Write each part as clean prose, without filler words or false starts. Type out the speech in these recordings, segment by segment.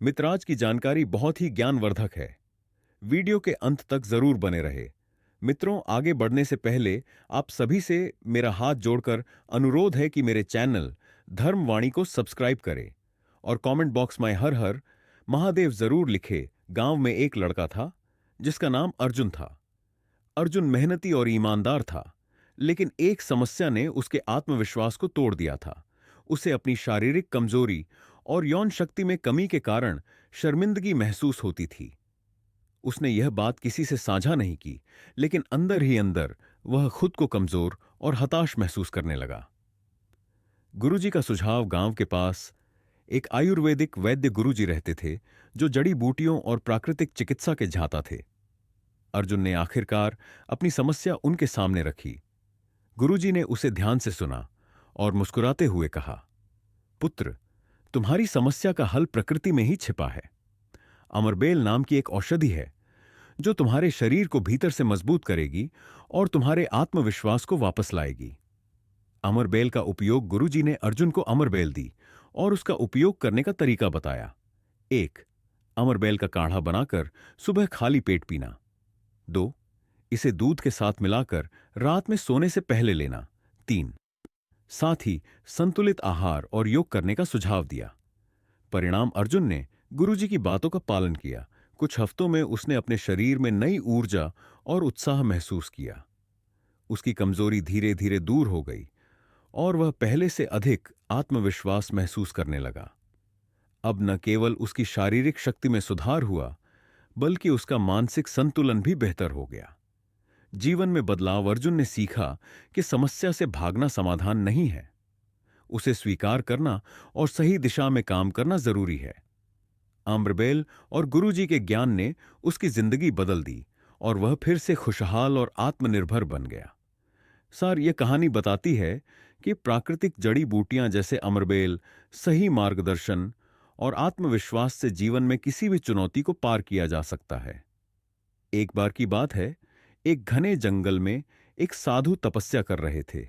मित्राज की जानकारी बहुत ही ज्ञानवर्धक है। वीडियो के अंत तक जरूर बने रहे। मित्रों, आगे बढ़ने से पहले आप सभी से मेरा हाथ जोड़कर अनुरोध है कि मेरे चैनल धर्मवाणी को सब्सक्राइब करें और कमेंट बॉक्स में हर हर महादेव जरूर लिखे। गांव में एक लड़का था जिसका नाम अर्जुन था। अर्जुन मेहनती और ईमानदार था, लेकिन एक समस्या ने उसके आत्मविश्वास को तोड़ दिया था। उसे अपनी शारीरिक कमजोरी और यौन शक्ति में कमी के कारण शर्मिंदगी महसूस होती थी। उसने यह बात किसी से साझा नहीं की, लेकिन अंदर ही अंदर वह खुद को कमजोर और हताश महसूस करने लगा। गुरुजी का सुझाव गांव के पास एक आयुर्वेदिक वैद्य गुरुजी रहते थे, जो जड़ी बूटियों और प्राकृतिक चिकित्सा के झाता थे। अर्जुन ने आखिरकार अपनी समस्या उनके सामने रखी। गुरुजी ने उसे ध्यान से सुना और मुस्कुराते हुए कहा, पुत्र, तुम्हारी समस्या का हल प्रकृति में ही छिपा है। अमरबेल नाम की एक औषधि है जो तुम्हारे शरीर को भीतर से मजबूत करेगी और तुम्हारे आत्मविश्वास को वापस लाएगी। अमरबेल का उपयोग गुरुजी ने अर्जुन को अमरबेल दी और उसका उपयोग करने का तरीका बताया। 1. अमरबेल का काढ़ा बनाकर सुबह खाली पेट पीना। 2. इसे दूध के साथ मिलाकर रात में सोने से पहले लेना। 3. साथ ही संतुलित आहार और योग करने का सुझाव दिया। परिणाम, अर्जुन ने गुरुजी की बातों का पालन किया। कुछ हफ्तों में उसने अपने शरीर में नई ऊर्जा और उत्साह महसूस किया। उसकी कमजोरी धीरे धीरे दूर हो गई और वह पहले से अधिक आत्मविश्वास महसूस करने लगा। अब न केवल उसकी शारीरिक शक्ति में सुधार हुआ, बल्कि उसका मानसिक संतुलन भी बेहतर हो गया। जीवन में बदलाव, अर्जुन ने सीखा कि समस्या से भागना समाधान नहीं है। उसे स्वीकार करना और सही दिशा में काम करना जरूरी है। अमरबेल और गुरुजी के ज्ञान ने उसकी जिंदगी बदल दी और वह फिर से खुशहाल और आत्मनिर्भर बन गया। सर, यह कहानी बताती है कि प्राकृतिक जड़ी बूटियां जैसे अमरबेल सही मार्गदर्शन और आत्मविश्वास से जीवन में किसी भी चुनौती को पार किया जा सकता है। एक बार की बात है, एक घने जंगल में एक साधु तपस्या कर रहे थे।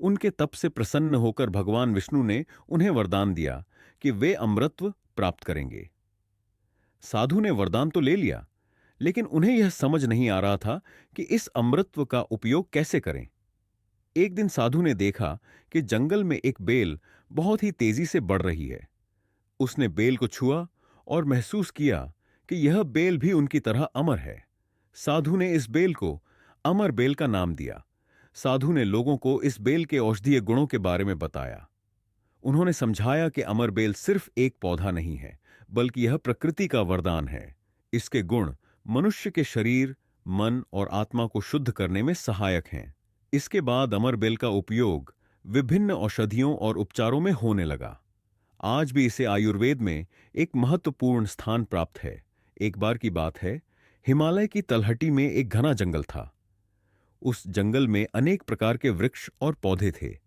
उनके तप से प्रसन्न होकर भगवान विष्णु ने उन्हें वरदान दिया कि वे अमृतत्व प्राप्त करेंगे। साधु ने वरदान तो ले लिया, लेकिन उन्हें यह समझ नहीं आ रहा था कि इस अमृतत्व का उपयोग कैसे करें। एक दिन साधु ने देखा कि जंगल में एक बेल बहुत ही तेजी से बढ़ रही है। उसने बेल को छुआ और महसूस किया कि यह बेल भी उनकी तरह अमर है। साधु ने इस बेल को अमर बेल का नाम दिया। साधु ने लोगों को इस बेल के औषधीय गुणों के बारे में बताया। उन्होंने समझाया कि अमर बेल सिर्फ एक पौधा नहीं है, बल्कि यह प्रकृति का वरदान है। इसके गुण मनुष्य के शरीर, मन और आत्मा को शुद्ध करने में सहायक हैं। इसके बाद अमर बेल का उपयोग विभिन्न औषधियों और उपचारों में होने लगा। आज भी इसे आयुर्वेद में एक महत्वपूर्ण स्थान प्राप्त है। एक बार की बात है, हिमालय की तलहटी में एक घना जंगल था। उस जंगल में अनेक प्रकार के वृक्ष और पौधे थे।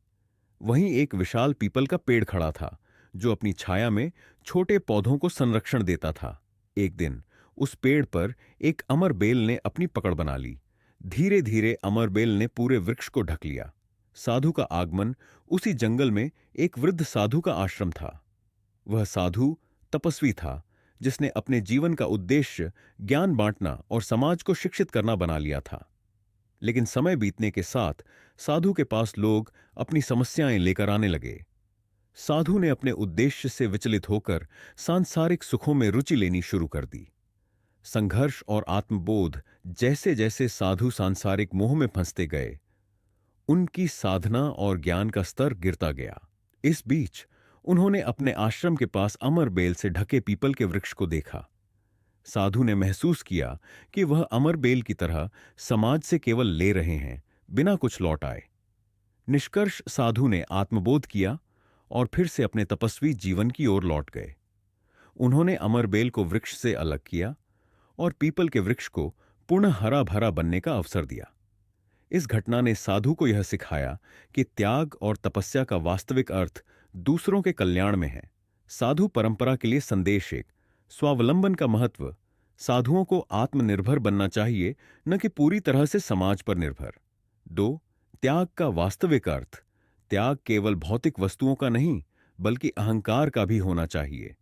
वहीं एक विशाल पीपल का पेड़ खड़ा था, जो अपनी छाया में छोटे पौधों को संरक्षण देता था। एक दिन उस पेड़ पर एक अमर बेल ने अपनी पकड़ बना ली। धीरे धीरे अमर बेल ने पूरे वृक्ष को ढक लिया। साधु का आगमन, उसी जंगल में एक वृद्ध साधु का आश्रम था। वह साधु तपस्वी था, जिसने अपने जीवन का उद्देश्य ज्ञान बांटना और समाज को शिक्षित करना बना लिया था। लेकिन समय बीतने के साथ साधु के पास लोग अपनी समस्याएं लेकर आने लगे। साधु ने अपने उद्देश्य से विचलित होकर सांसारिक सुखों में रुचि लेनी शुरू कर दी। संघर्ष और आत्मबोध जैसे जैसे साधु सांसारिक मोह में फंसते गए, उनकी साधना और ज्ञान का स्तर गिरता गया। इस बीच उन्होंने अपने आश्रम के पास अमर बेल से ढके पीपल के वृक्ष को देखा। साधु ने महसूस किया कि वह अमर बेल की तरह समाज से केवल ले रहे हैं, बिना कुछ लौट आए। निष्कर्ष, साधु ने आत्मबोध किया और फिर से अपने तपस्वी जीवन की ओर लौट गए। उन्होंने अमर बेल को वृक्ष से अलग किया और पीपल के वृक्ष को पुनः हरा भरा बनने का अवसर दिया। इस घटना ने साधु को यह सिखाया कि त्याग और तपस्या का वास्तविक अर्थ दूसरों के कल्याण में है। साधु परंपरा के लिए संदेश: एक, स्वावलंबन का महत्व। साधुओं को आत्मनिर्भर बनना चाहिए, न कि पूरी तरह से समाज पर निर्भर। 2, त्याग का वास्तविक अर्थ। त्याग केवल भौतिक वस्तुओं का नहीं, बल्कि अहंकार का भी होना चाहिए।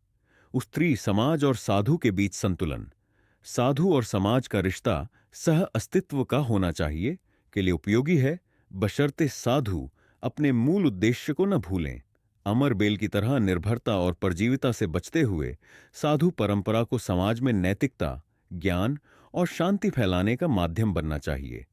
स्त्री, समाज और साधु के बीच संतुलन। साधु और समाज का रिश्ता सह अस्तित्व का होना चाहिए के लिए उपयोगी है, बशर्ते साधु अपने मूल उद्देश्य को न भूलें। अमर बेल की तरह निर्भरता और परजीविता से बचते हुए साधु परंपरा को समाज में नैतिकता, ज्ञान और शांति फैलाने का माध्यम बनना चाहिए।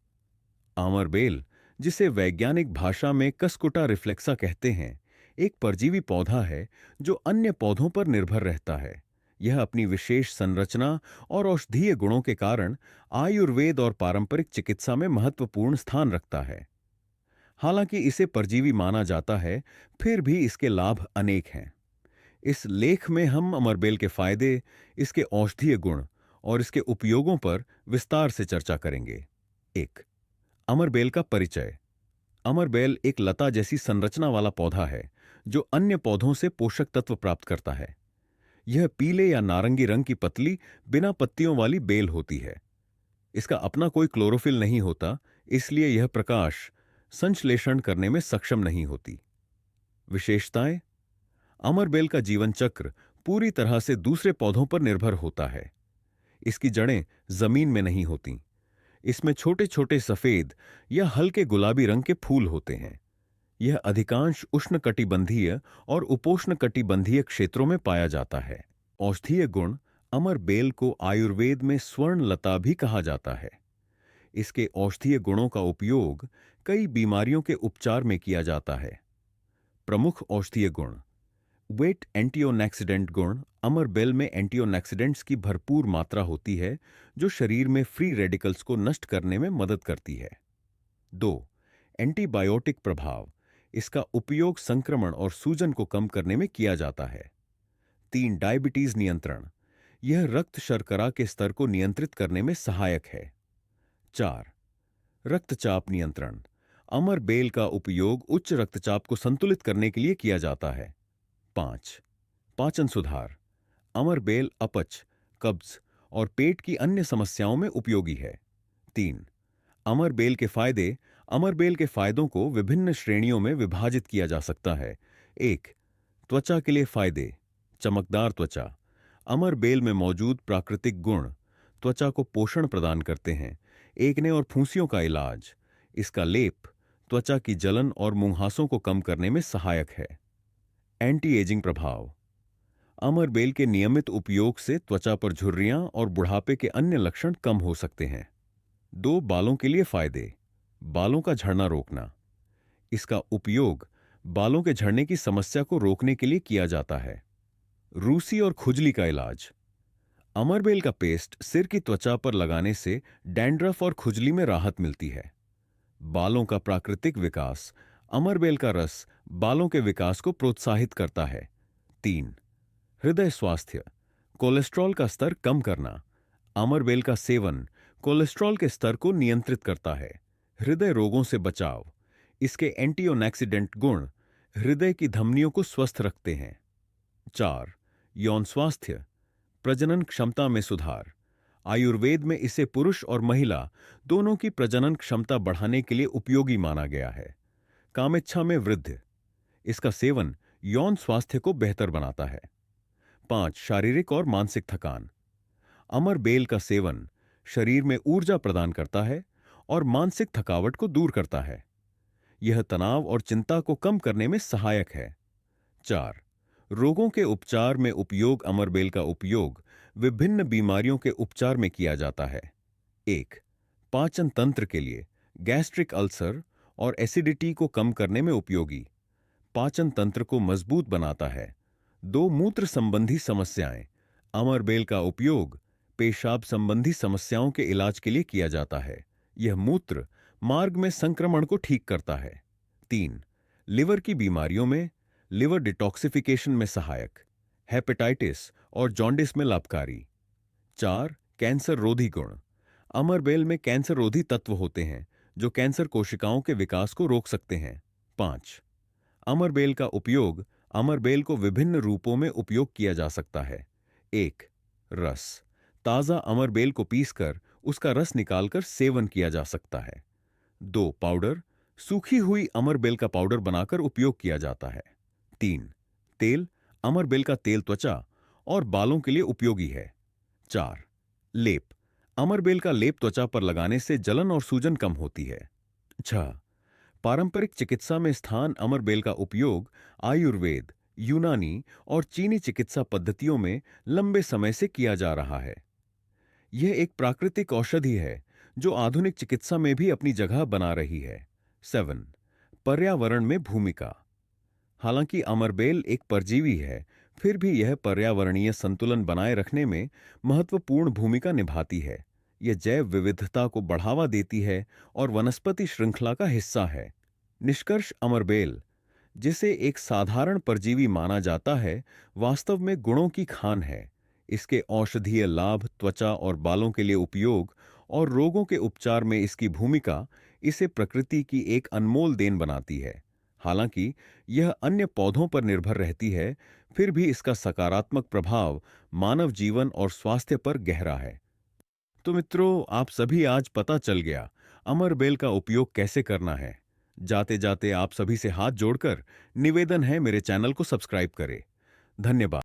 अमर बेल, जिसे वैज्ञानिक भाषा में कस्कुटा रिफ्लेक्सा कहते हैं, एक परजीवी पौधा है जो अन्य पौधों पर निर्भर रहता है। यह अपनी विशेष संरचना और औषधीय गुणों के कारण आयुर्वेद और पारंपरिक चिकित्सा में महत्वपूर्ण स्थान रखता है। हालांकि इसे परजीवी माना जाता है, फिर भी इसके लाभ अनेक हैं। इस लेख में हम अमरबेल के फायदे, इसके औषधीय गुण और इसके उपयोगों पर विस्तार से चर्चा करेंगे। 1. अमरबेल का परिचय। अमरबेल एक लता जैसी संरचना वाला पौधा है जो अन्य पौधों से पोषक तत्व प्राप्त करता है। यह पीले या नारंगी रंग की पतली, बिना पत्तियों वाली बेल होती है। इसका अपना कोई क्लोरोफिल नहीं होता, इसलिए यह प्रकाश संश्लेषण करने में सक्षम नहीं होती। विशेषताएं। अमरबेल का जीवन चक्र पूरी तरह से दूसरे पौधों पर निर्भर होता है। इसकी जड़ें जमीन में नहीं होती। इसमें छोटे छोटे सफेद या हल्के गुलाबी रंग के फूल होते हैं। यह अधिकांश उष्णकटिबंधीय और उपोष्णकटिबंधीय क्षेत्रों में पाया जाता है। औषधीय गुण। अमर बेल को आयुर्वेद में स्वर्ण लता भी कहा जाता है। इसके औषधीय गुणों का उपयोग कई बीमारियों के उपचार में किया जाता है। प्रमुख औषधीय गुण। वेट एंटीऑक्सीडेंट गुण। अमर बेल में एंटीऑक्सीडेंट्स की भरपूर मात्रा होती है जो शरीर में फ्री रेडिकल्स को नष्ट करने में मदद करती है। 2. एंटीबायोटिक प्रभाव। इसका उपयोग संक्रमण और सूजन को कम करने में किया जाता है। 3. डायबिटीज नियंत्रण। यह रक्त शर्करा के स्तर को नियंत्रित करने में सहायक है। 4. रक्तचाप नियंत्रण। अमर बेल का उपयोग उच्च रक्तचाप को संतुलित करने के लिए किया जाता है। 5. पाचन सुधार। अमर बेल अपच, कब्ज और पेट की अन्य समस्याओं में उपयोगी है। 3. अमर बेल के फायदे। अमर बेल के फायदों को विभिन्न श्रेणियों में विभाजित किया जा सकता है। 1. त्वचा के लिए फायदे। चमकदार त्वचा। अमर बेल में मौजूद प्राकृतिक गुण त्वचा को पोषण प्रदान करते हैं। एकने और फुंसियों का इलाज। इसका लेप त्वचा की जलन और मुंहासों को कम करने में सहायक है। एंटी एजिंग प्रभाव। अमर बेल के नियमित उपयोग से त्वचा पर झुर्रियां और बुढ़ापे के अन्य लक्षण कम हो सकते हैं। 2. बालों के लिए फायदे। बालों का झड़ना रोकना। इसका उपयोग बालों के झड़ने की समस्या को रोकने के लिए किया जाता है। रूसी और खुजली का इलाज। अमरबेल का पेस्ट सिर की त्वचा पर लगाने से डैंड्रफ और खुजली में राहत मिलती है। बालों का प्राकृतिक विकास। अमरबेल का रस बालों के विकास को प्रोत्साहित करता है। 3. हृदय स्वास्थ्य। कोलेस्ट्रॉल का स्तर कम करना। अमरबेल का सेवन कोलेस्ट्रॉल के स्तर को नियंत्रित करता है। हृदय रोगों से बचाव। इसके एंटीऑक्सीडेंट गुण हृदय की धमनियों को स्वस्थ रखते हैं। 4. यौन स्वास्थ्य। प्रजनन क्षमता में सुधार। आयुर्वेद में इसे पुरुष और महिला दोनों की प्रजनन क्षमता बढ़ाने के लिए उपयोगी माना गया है। कामेच्छा में वृद्धि। इसका सेवन यौन स्वास्थ्य को बेहतर बनाता है। 5. शारीरिक और मानसिक थकान। अमर बेल का सेवन शरीर में ऊर्जा प्रदान करता है और मानसिक थकावट को दूर करता है। यह तनाव और चिंता को कम करने में सहायक है। 4. रोगों के उपचार में उपयोग। अमरबेल का उपयोग विभिन्न बीमारियों के उपचार में किया जाता है। 1. पाचन तंत्र के लिए गैस्ट्रिक अल्सर और एसिडिटी को कम करने में उपयोगी। पाचन तंत्र को मजबूत बनाता है। 2. मूत्र संबंधी समस्याएं। अमरबेल का उपयोग पेशाब संबंधी समस्याओं के इलाज के लिए किया जाता है। यह मूत्र मार्ग में संक्रमण को ठीक करता है। 3. लिवर की बीमारियों में लिवर डिटॉक्सिफिकेशन में सहायक। हेपेटाइटिस और जॉन्डिस में लाभकारी। 4. कैंसर रोधी गुण। अमरबेल में कैंसर रोधी तत्व होते हैं जो कैंसर कोशिकाओं के विकास को रोक सकते हैं। 5. अमरबेल का उपयोग। अमरबेल को विभिन्न रूपों में उपयोग किया जा सकता है। 1. रस। ताजा अमरबेल को पीसकर उसका रस निकालकर सेवन किया जा सकता है। 2. पाउडर। सूखी हुई अमरबेल का पाउडर बनाकर उपयोग किया जाता है। 3. तेल। अमरबेल का तेल त्वचा और बालों के लिए उपयोगी है। 4. लेप। अमरबेल का लेप त्वचा पर लगाने से जलन और सूजन कम होती है। 6. पारंपरिक चिकित्सा में स्थान। अमरबेल का उपयोग आयुर्वेद, यूनानी और चीनी चिकित्सा पद्धतियों में लंबे समय से किया जा रहा है। यह एक प्राकृतिक औषधि है जो आधुनिक चिकित्सा में भी अपनी जगह बना रही है। 7. पर्यावरण में भूमिका। हालांकि अमरबेल एक परजीवी है, फिर भी यह पर्यावरणीय संतुलन बनाए रखने में महत्वपूर्ण भूमिका निभाती है। यह जैव विविधता को बढ़ावा देती है और वनस्पति श्रृंखला का हिस्सा है। निष्कर्ष। अमरबेल, जिसे एक साधारण परजीवी माना जाता है, वास्तव में गुणों की खान है। इसके औषधीय लाभ, त्वचा और बालों के लिए उपयोग और रोगों के उपचार में इसकी भूमिका इसे प्रकृति की एक अनमोल देन बनाती है। हालांकि यह अन्य पौधों पर निर्भर रहती है, फिर भी इसका सकारात्मक प्रभाव मानव जीवन और स्वास्थ्य पर गहरा है। तो मित्रों, आप सभी आज पता चल गया अमरबेल का उपयोग कैसे करना है। जाते जाते आप सभी से हाथ जोड़कर निवेदन है, मेरे चैनल को सब्सक्राइब करें। धन्यवाद।